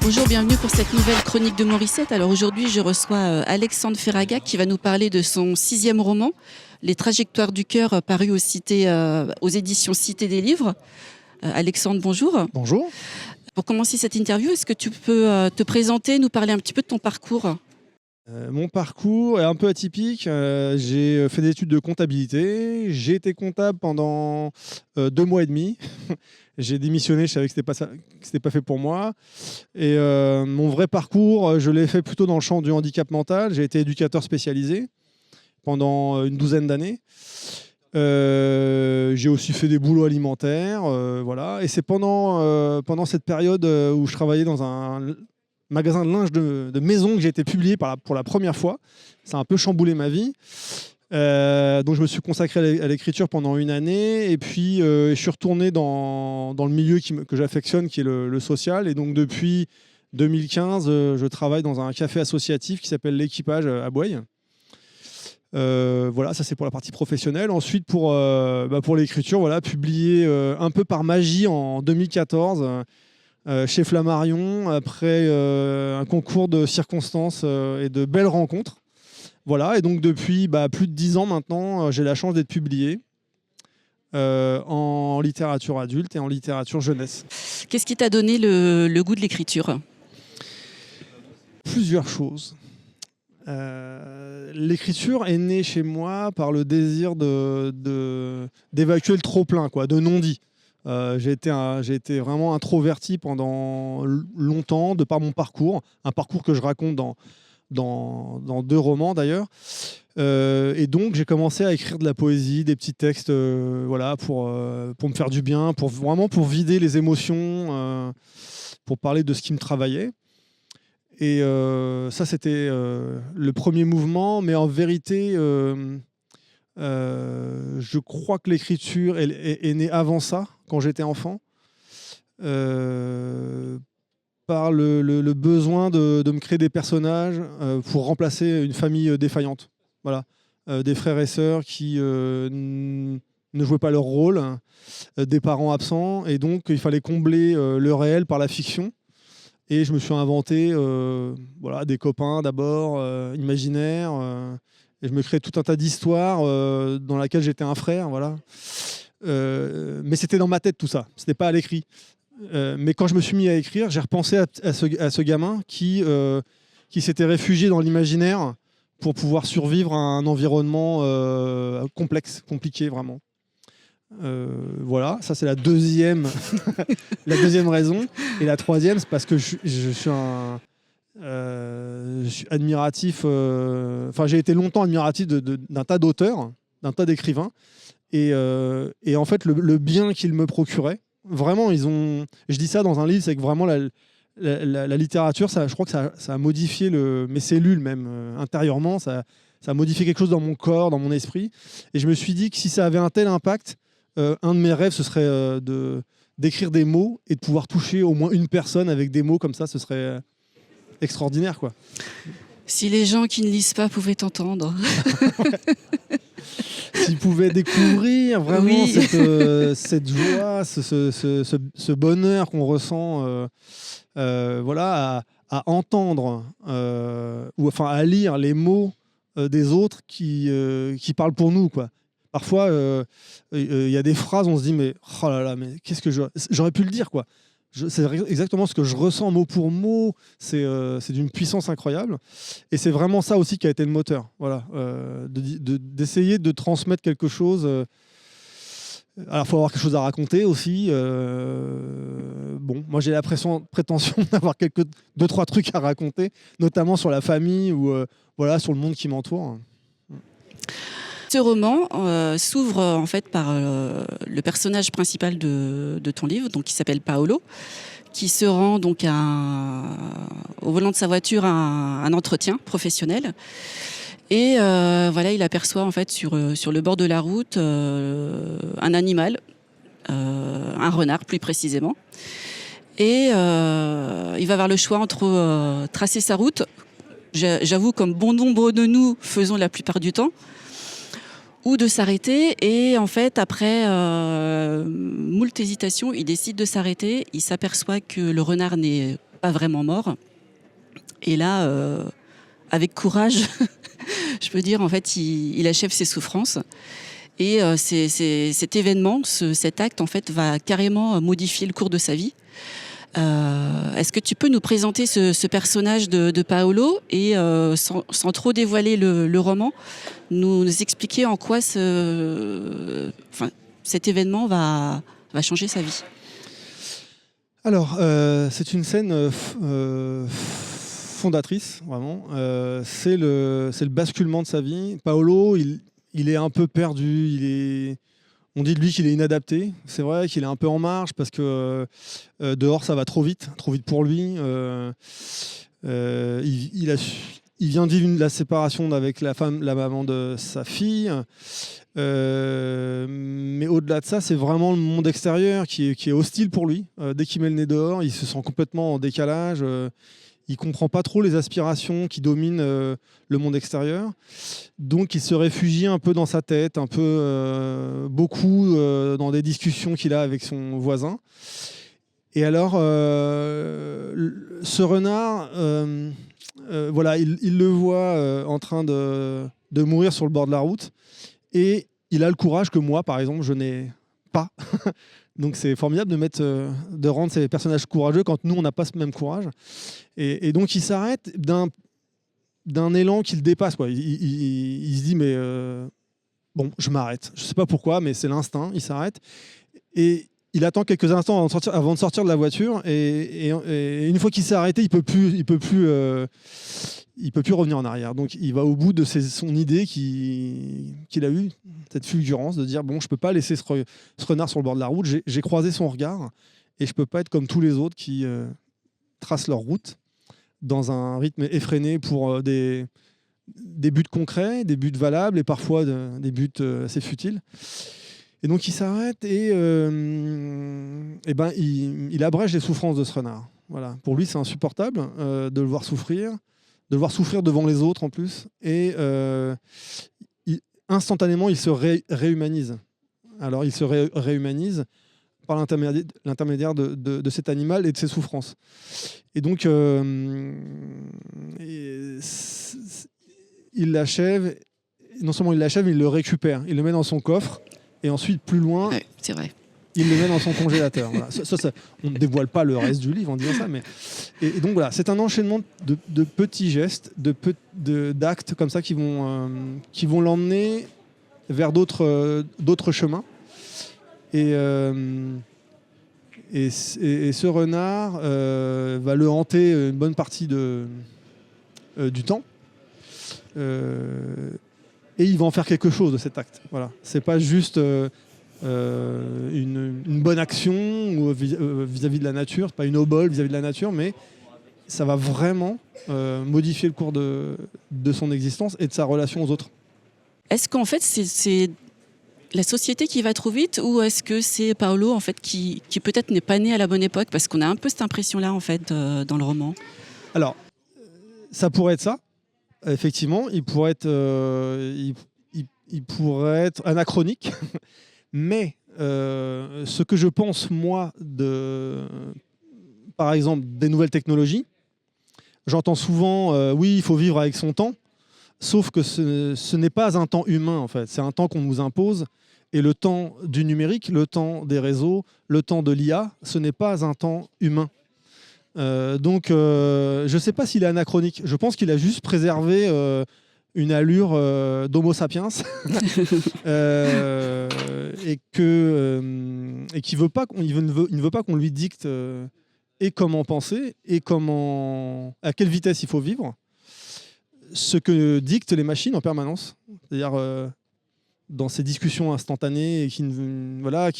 Bonjour, bienvenue pour cette nouvelle chronique de Morissette. Alors aujourd'hui, je reçois Alexandre Ferraga qui va nous parler de son 6e roman, Les Trajectoires du cœur, paru aux éditions Cité des Livres. Alexandre, bonjour. Bonjour. Pour commencer cette interview, est-ce que tu peux te présenter, nous parler un petit peu de ton parcours ? Mon parcours est un peu atypique. J'ai fait des études de comptabilité. J'ai été comptable pendant 2 mois et demi. J'ai démissionné, je savais que c'était pas fait pour moi. Et mon vrai parcours, je l'ai fait plutôt dans le champ du handicap mental. J'ai été éducateur spécialisé pendant une douzaine d'années. J'ai aussi fait des boulots alimentaires. Voilà. Et c'est pendant cette période où je travaillais dans un magasin de linge de maison que j'ai été publié pour la première fois. Ça a un peu chamboulé ma vie. Donc je me suis consacré à l'écriture pendant une année et puis je suis retourné dans le milieu que j'affectionne, qui est le social. Et donc depuis 2015, je travaille dans un café associatif qui s'appelle L'Équipage à Boueuil. Voilà, ça c'est pour la partie professionnelle. Ensuite pour l'écriture, voilà, publié un peu par magie en 2014 chez Flammarion, après un concours de circonstances et de belles rencontres. Voilà, et donc depuis plus de 10 ans maintenant, j'ai la chance d'être publié en littérature adulte et en littérature jeunesse. Qu'est-ce qui t'a donné le goût de l'écriture ? Plusieurs choses. L'écriture est née chez moi par le désir d'évacuer le trop-plein, de non-dit. J'ai été vraiment introverti pendant longtemps, de par mon parcours, un parcours que je raconte dans 2 romans d'ailleurs. Et donc j'ai commencé à écrire de la poésie, des petits textes pour me faire du bien, pour vider les émotions, pour parler de ce qui me travaillait. Et ça c'était le premier mouvement, mais en vérité je crois que l'écriture est née avant ça, quand j'étais enfant, par le besoin de me créer des personnages pour remplacer une famille défaillante. Voilà. Des frères et sœurs qui ne jouaient pas leur rôle, des parents absents, et donc il fallait combler le réel par la fiction. Et je me suis inventé des copains d'abord, imaginaires, et je me crée tout un tas d'histoires dans lesquelles j'étais un frère. Voilà. Mais c'était dans ma tête tout ça, c'était pas à l'écrit. Mais quand je me suis mis à écrire, j'ai repensé à ce gamin qui s'était réfugié dans l'imaginaire pour pouvoir survivre à un environnement complexe, compliqué vraiment. Voilà, ça c'est la deuxième, la deuxième raison. Et la troisième, c'est parce que je suis admiratif. J'ai été longtemps admiratif d'un tas d'auteurs, d'un tas d'écrivains. Et en fait, le bien qu'ils me procuraient, vraiment, je dis ça dans un livre, c'est que vraiment la littérature, je crois que ça a modifié mes cellules même intérieurement. Ça a modifié quelque chose dans mon corps, dans mon esprit. Et je me suis dit que si ça avait un tel impact, un de mes rêves, ce serait d'écrire des mots et de pouvoir toucher au moins une personne avec des mots comme ça. Ce serait extraordinaire, quoi. Si les gens qui ne lisent pas pouvaient t'entendre. S'ils pouvaient découvrir vraiment cette joie, ce bonheur qu'on ressent à entendre ou à lire les mots des autres qui parlent pour nous, quoi. Parfois, y a des phrases, on se dit mais oh là là, mais qu'est-ce que j'aurais pu le dire, quoi. C'est exactement ce que je ressens mot pour mot. C'est d'une puissance incroyable. Et c'est vraiment ça aussi qui a été le moteur. Voilà, d'essayer de transmettre quelque chose. Alors, il faut avoir quelque chose à raconter aussi. Moi, j'ai la prétention d'avoir 2-3 trucs à raconter, notamment sur la famille ou sur le monde qui m'entoure. Ce roman s'ouvre en fait par le personnage principal de ton livre, donc, qui s'appelle Paolo, qui se rend donc au volant de sa voiture à un entretien professionnel. Et il aperçoit en fait sur le bord de la route un animal, un renard plus précisément. Et il va avoir le choix entre tracer sa route. J'avoue, comme bon nombre de nous faisons la plupart du temps, ou de s'arrêter. Et en fait, après moult hésitations, il décide de s'arrêter. Il s'aperçoit que le renard n'est pas vraiment mort. Et là, avec courage, je peux dire, en fait, il achève ses souffrances. Et cet événement, cet acte, en fait, va carrément modifier le cours de sa vie. Est-ce que tu peux nous présenter ce personnage de Paolo et sans trop dévoiler le roman, nous expliquer en quoi cet événement va changer sa vie? Alors, c'est une scène fondatrice, vraiment. C'est le basculement de sa vie. Paolo, il est un peu perdu, on dit de lui qu'il est inadapté. C'est vrai qu'il est un peu en marge parce que dehors ça va trop vite pour lui. Il vient de vivre la séparation avec la maman de sa fille. Mais au-delà de ça, c'est vraiment le monde extérieur qui est hostile pour lui. Dès qu'il met le nez dehors, il se sent complètement en décalage. Il comprend pas trop les aspirations qui dominent le monde extérieur. Donc il se réfugie un peu dans sa tête, un peu beaucoup dans des discussions qu'il a avec son voisin. Et alors, ce renard, voilà, il le voit en train de mourir sur le bord de la route. Et il a le courage que moi, par exemple, je n'ai pas. Donc c'est formidable de rendre ces personnages courageux quand nous, on n'a pas ce même courage. Et donc il s'arrête d'un élan qui le dépasse, quoi. Il se dit, mais bon, je m'arrête. Je ne sais pas pourquoi, mais c'est l'instinct, il s'arrête. Et il attend quelques instants avant de sortir de la voiture. Et une fois qu'il s'est arrêté, il peut plus revenir en arrière. Donc il va au bout de son idée qu'il a eue, cette fulgurance de dire bon, je peux pas laisser ce renard sur le bord de la route. J'ai croisé son regard et je peux pas être comme tous les autres qui tracent leur route dans un rythme effréné pour des buts concrets, des buts valables et parfois des buts assez futiles. Et donc il s'arrête et ben, il abrège les souffrances de ce renard. Voilà. Pour lui, c'est insupportable de le voir souffrir. De le voir souffrir devant les autres en plus, et instantanément il se réhumanise. Alors il se réhumanise par l'intermédiaire de cet animal et de ses souffrances. Et donc il l'achève, non seulement il l'achève, il le récupère, il le met dans son coffre, et ensuite plus loin, ouais, c'est vrai. Il le met dans son congélateur. Voilà. On ne dévoile pas le reste du livre en disant ça. Mais... Et donc voilà, c'est un enchaînement de petits gestes, d'actes comme ça qui vont l'emmener vers d'autres chemins. Et ce renard va le hanter une bonne partie du temps. Et il va en faire quelque chose de cet acte. Voilà. C'est pas juste... une bonne action vis-à-vis de la nature, c'est pas une obole vis-à-vis de la nature, mais ça va vraiment modifier le cours de son existence et de sa relation aux autres. Est-ce qu'en fait c'est la société qui va trop vite, ou est-ce que c'est Paolo en fait qui peut-être n'est pas né à la bonne époque, parce qu'on a un peu cette impression-là en fait dans le roman? Alors ça pourrait être ça, effectivement, il pourrait être anachronique. Mais ce que je pense, moi, par exemple, des nouvelles technologies, j'entends souvent oui, il faut vivre avec son temps, sauf que ce n'est pas un temps humain, en fait. C'est un temps qu'on nous impose. Et le temps du numérique, le temps des réseaux, le temps de l'IA, ce n'est pas un temps humain. Donc, je ne sais pas s'il est anachronique. Je pense qu'il a juste préservé... une allure d'Homo sapiens et qu'il veut pas, il ne veut pas qu'on lui dicte et comment penser et à quelle vitesse il faut vivre, ce que dictent les machines en permanence. C'est-à-dire dans ces discussions instantanées et qui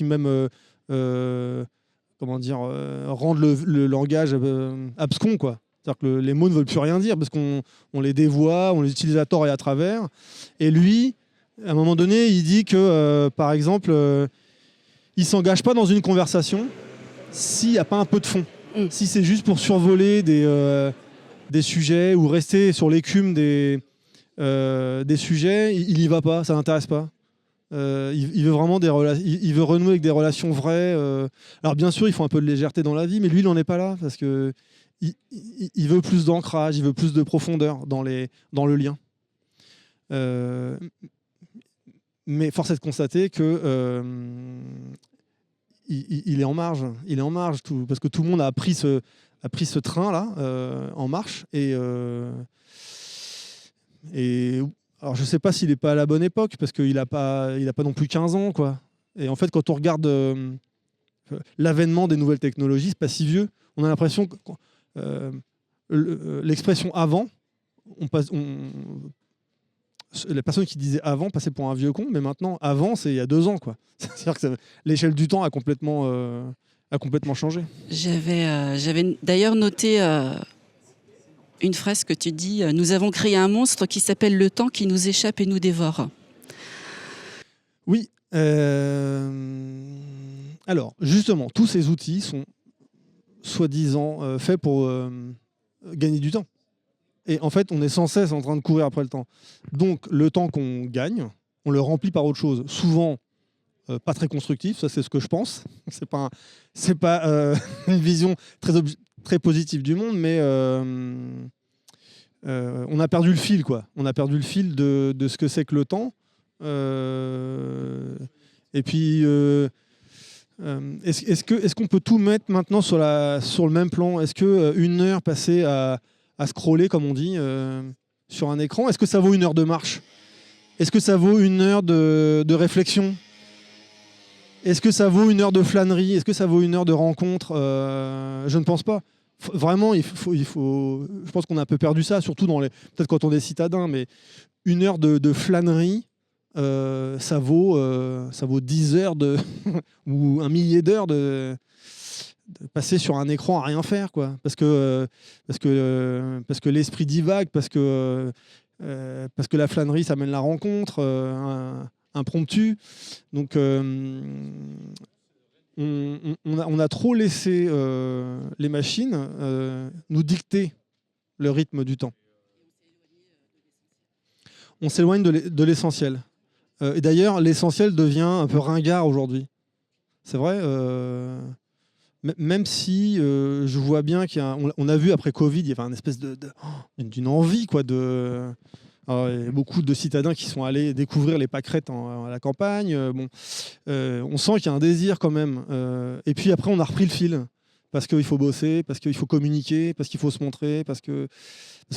même rendent le langage abscon, quoi. C'est-à-dire que les mots ne veulent plus rien dire parce qu'on les dévoie, on les utilise à tort et à travers. Et lui, à un moment donné, il dit que, par exemple, il ne s'engage pas dans une conversation s'il n'y a pas un peu de fond. Si c'est juste pour survoler des sujets ou rester sur l'écume des sujets, il n'y va pas, ça ne l'intéresse pas. Il veut vraiment il veut renouer avec des relations vraies. Alors bien sûr, il faut un peu de légèreté dans la vie, mais lui, il n'en est pas là parce que il veut plus d'ancrage, il veut plus de profondeur dans le lien. Mais force est de constater que il est en marge. Il est en marge parce que tout le monde a pris ce train-là en marche. Et alors je ne sais pas s'il n'est pas à la bonne époque, parce qu'il n'a pas non plus 15 ans, quoi. Et en fait, quand on regarde l'avènement des nouvelles technologies, c'est pas si vieux. On a l'impression que l'expression avant, la personne qui disait avant passait pour un vieux con, mais maintenant, avant, c'est il y a 2 ans, quoi. C'est-à-dire que l'échelle du temps a complètement changé. J'avais d'ailleurs noté une phrase que tu dis, nous avons créé un monstre qui s'appelle le temps, qui nous échappe et nous dévore. Oui. Alors, justement, tous ces outils sont soi-disant faits pour gagner du temps. Et en fait, on est sans cesse en train de courir après le temps. Donc, le temps qu'on gagne, on le remplit par autre chose. Souvent, pas très constructif, ça c'est ce que je pense. C'est pas une vision très positive du monde, mais on a perdu le fil, quoi. On a perdu le fil de ce que c'est que le temps. Et puis, est-ce qu'on peut tout mettre maintenant sur le même plan? Est-ce qu'une heure passée à scroller, comme on dit, sur un écran, est-ce que ça vaut 1 heure de marche? Est-ce que ça vaut 1 heure de réflexion? Est-ce que ça vaut 1 heure de flânerie? Est-ce que ça vaut 1 heure de rencontre? Je ne pense pas. Vraiment, il faut, je pense qu'on a un peu perdu ça, surtout peut-être quand on est citadin, mais 1 heure de flânerie, ça vaut 10 heures ou 1 millier d'heures de passer sur un écran à rien faire, quoi. Parce que l'esprit divague, parce que la flânerie, ça mène la rencontre, impromptue. Donc, on a trop laissé les machines nous dicter le rythme du temps. On s'éloigne de l'essentiel. Et d'ailleurs, l'essentiel devient un peu ringard aujourd'hui. C'est vrai. Même si je vois bien on a vu après Covid, il y avait une espèce d'une envie, quoi, alors, il y a beaucoup de citadins qui sont allés découvrir les pâquerettes à la campagne. On sent qu'il y a un désir quand même. Et puis après, on a repris le fil. Parce qu'il faut bosser, parce qu'il faut communiquer, parce qu'il faut se montrer, parce que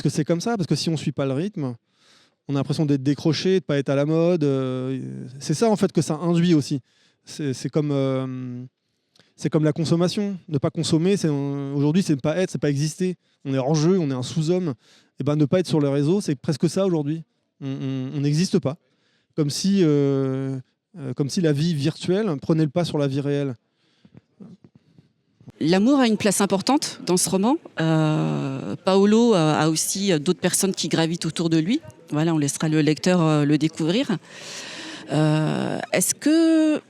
c'est comme ça. Parce que si on ne suit pas le rythme, on a l'impression d'être décroché, de ne pas être à la mode. C'est ça, en fait, que ça induit aussi. C'est comme la consommation. Ne pas consommer, aujourd'hui, c'est ne pas être, c'est pas exister. On est hors jeu, on est un sous-homme. Et ben, ne pas être sur le réseau, c'est presque ça aujourd'hui. On n'existe pas. Comme si la vie virtuelle prenait le pas sur la vie réelle. L'amour a une place importante dans ce roman. Paolo a aussi d'autres personnes qui gravitent autour de lui. Voilà, on laissera le lecteur le découvrir. Est-ce que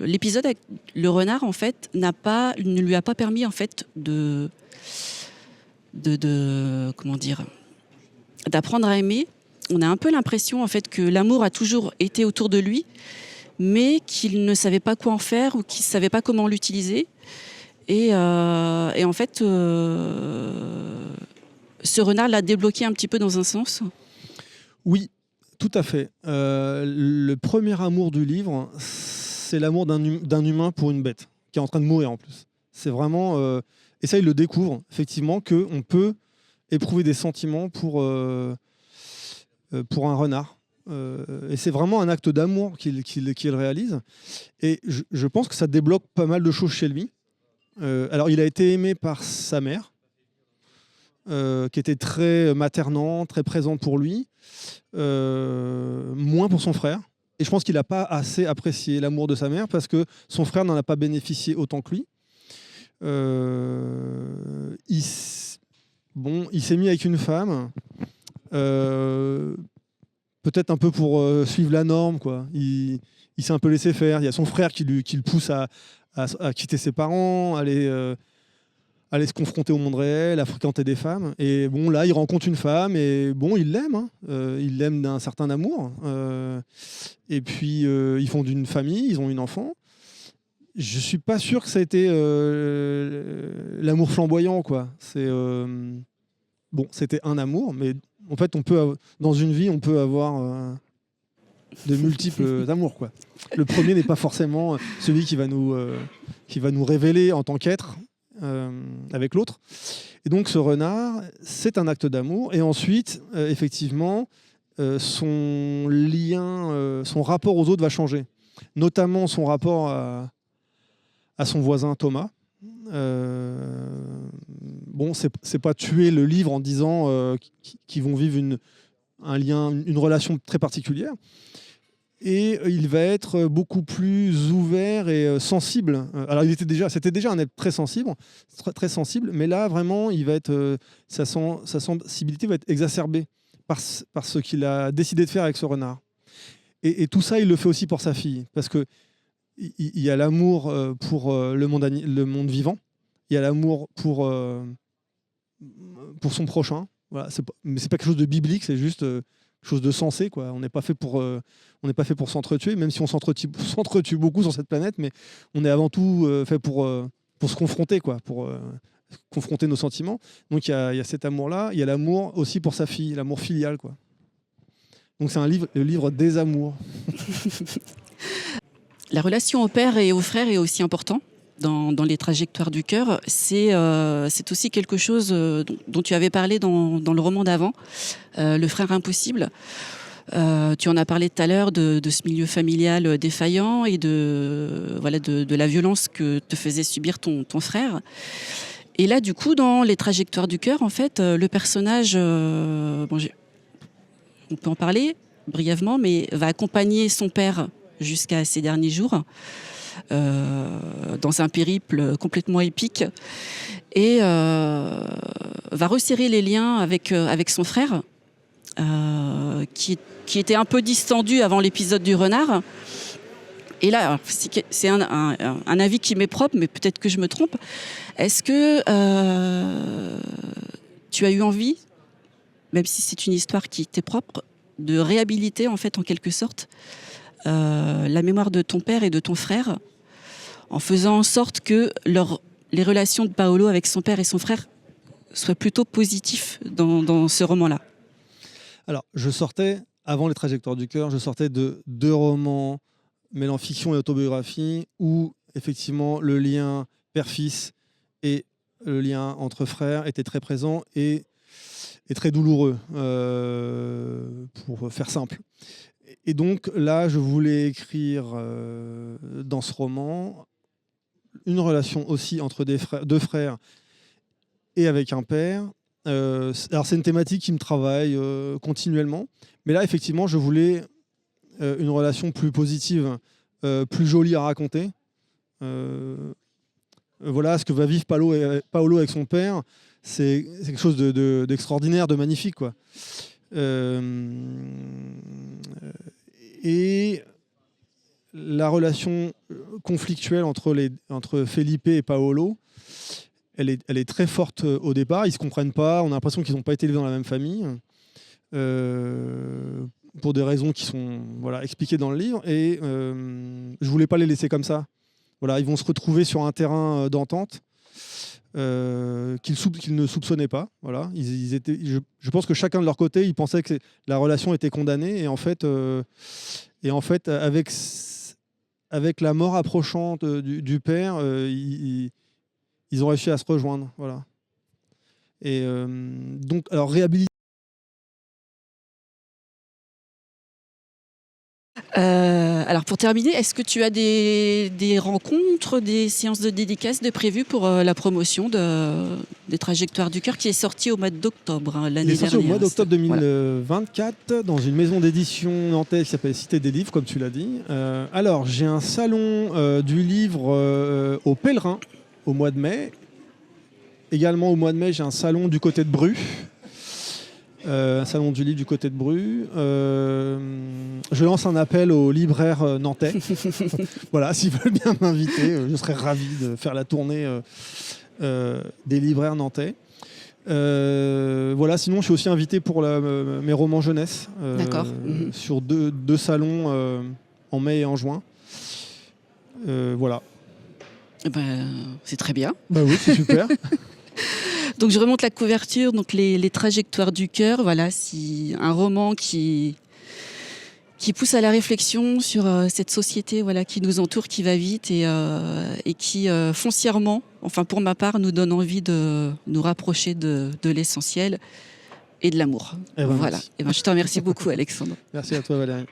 l'épisode avec le renard, en fait, ne lui a pas permis, en fait, comment dire, d'apprendre à aimer? On a un peu l'impression, en fait, que l'amour a toujours été autour de lui, mais qu'il ne savait pas quoi en faire ou qu'il ne savait pas comment l'utiliser. Et en fait, ce renard l'a débloqué un petit peu dans un sens. Oui, tout à fait. Le premier amour du livre, c'est l'amour d'un humain pour une bête, qui est en train de mourir en plus. C'est vraiment... et ça, il le découvre, effectivement, qu'on peut éprouver des sentiments pour un renard. Et c'est vraiment un acte d'amour qu'il réalise. Et je pense que ça débloque pas mal de choses chez lui. Alors, il a été aimé par sa mère, qui était très maternante, très présente pour lui, moins pour son frère. Et je pense qu'il n'a pas assez apprécié l'amour de sa mère parce que son frère n'en a pas bénéficié autant que lui. Il s'est mis avec une femme, peut-être un peu pour suivre la norme, quoi. Il s'est un peu laissé faire. Il y a son frère qui le pousse à quitter ses parents, aller se confronter au monde réel, à fréquenter des femmes. Et bon, là, il rencontre une femme et bon, il l'aime. Hein. Il l'aime d'un certain amour. Et puis, ils fondent une famille, ils ont une enfant. je suis pas sûr que ça a été l'amour flamboyant, quoi. Bon, c'était un amour, mais en fait, dans une vie, on peut avoir de multiples amours, quoi. Le premier n'est pas forcément celui qui va nous révéler en tant qu'être avec l'autre. Et donc, ce renard, c'est un acte d'amour. Et ensuite, effectivement, son lien, son rapport aux autres va changer. Notamment son rapport à son voisin Thomas. Bon, c'est pas tuer le livre en disant qu'ils vont vivre un lien, une relation très particulière. Et il va être beaucoup plus ouvert et sensible. Alors, c'était déjà un être très sensible, très sensible, mais là, vraiment, sa sensibilité va être exacerbée par ce qu'il a décidé de faire avec ce renard. Et tout ça, il le fait aussi pour sa fille, parce que il y a l'amour pour le monde vivant, il y a l'amour pour son prochain. Voilà, mais c'est pas quelque chose de biblique, c'est juste quelque chose de sensé, quoi. On n'est pas fait pour s'entretuer, même si on s'entretue beaucoup sur cette planète, mais on est avant tout fait pour se confronter, quoi, pour confronter nos sentiments. Donc il y a cet amour-là, il y a l'amour aussi pour sa fille, l'amour filial, quoi. Donc c'est le livre des amours. La relation au père et au frère est aussi important dans les trajectoires du cœur. C'est aussi quelque chose dont tu avais parlé dans le roman d'avant, Le frère impossible. Tu en as parlé tout à l'heure de ce milieu familial défaillant et de la violence que te faisait subir ton frère. Et là, du coup, dans les trajectoires du cœur, en fait, le personnage, on peut en parler brièvement, mais va accompagner son père jusqu'à ses derniers jours, dans un périple complètement épique, et va resserrer les liens avec son frère, qui était un peu distendu avant l'épisode du renard. Et là, c'est un avis qui m'est propre, mais peut-être que je me trompe. Est-ce que tu as eu envie, même si c'est une histoire qui t'est propre, de réhabiliter en fait en quelque sorte la mémoire de ton père et de ton frère, en faisant en sorte que les relations de Paolo avec son père et son frère soient plutôt positives dans ce roman-là? Alors, avant les trajectoires du cœur, je sortais de 2 romans mêlant fiction et autobiographie où effectivement le lien père-fils et le lien entre frères était très présent et très douloureux, pour faire simple. Et donc là, je voulais écrire dans ce roman une relation aussi entre 2 frères et avec un père. Alors c'est une thématique qui me travaille continuellement, mais là effectivement, je voulais une relation plus positive, plus jolie à raconter. Voilà ce que va vivre Paolo avec son père. C'est quelque chose d'extraordinaire, de magnifique, quoi. Et la relation conflictuelle entre Felipe et Paolo, elle est très forte au départ. Ils ne se comprennent pas. On a l'impression qu'ils n'ont pas été élevés dans la même famille, pour des raisons qui sont expliquées dans le livre. Et je ne voulais pas les laisser comme ça. Voilà, ils vont se retrouver sur un terrain d'entente qu'ils ne soupçonnaient pas. Voilà. Je pense que chacun de leur côté, ils pensaient que la relation était condamnée. Et en fait, avec la mort approchante du père, ils ont réussi à se rejoindre. Voilà. Et donc, alors réhabiliter. Alors pour terminer, est-ce que tu as des rencontres, des séances de dédicaces de prévues pour la promotion des trajectoires du cœur qui est sortie au mois d'octobre l'année dernière? Il est sorti au mois d'octobre 2024 dans une maison d'édition nantaise qui s'appelle Cité des Livres, comme tu l'as dit. Alors j'ai un salon du livre au Pèlerin au mois de mai. Également au mois de mai, j'ai un salon du côté de Bru. Un salon du livre du côté de Bru. Je lance un appel aux libraires nantais. Voilà, s'ils veulent bien m'inviter, je serais ravi de faire la tournée des libraires nantais. Voilà, sinon je suis aussi invité pour mes romans jeunesse sur deux salons en mai et en juin. Voilà. Eh ben, c'est très bien. Bah oui, c'est super. Donc je remonte la couverture, donc les trajectoires du cœur. Voilà, un roman qui pousse à la réflexion sur cette société, voilà, qui nous entoure, qui va vite et qui foncièrement, enfin pour ma part, nous donne envie de nous rapprocher de l'essentiel et de l'amour. Eh ben, Voilà. merci. Eh ben, je te remercie beaucoup, Alexandre. Merci à toi, Valérie.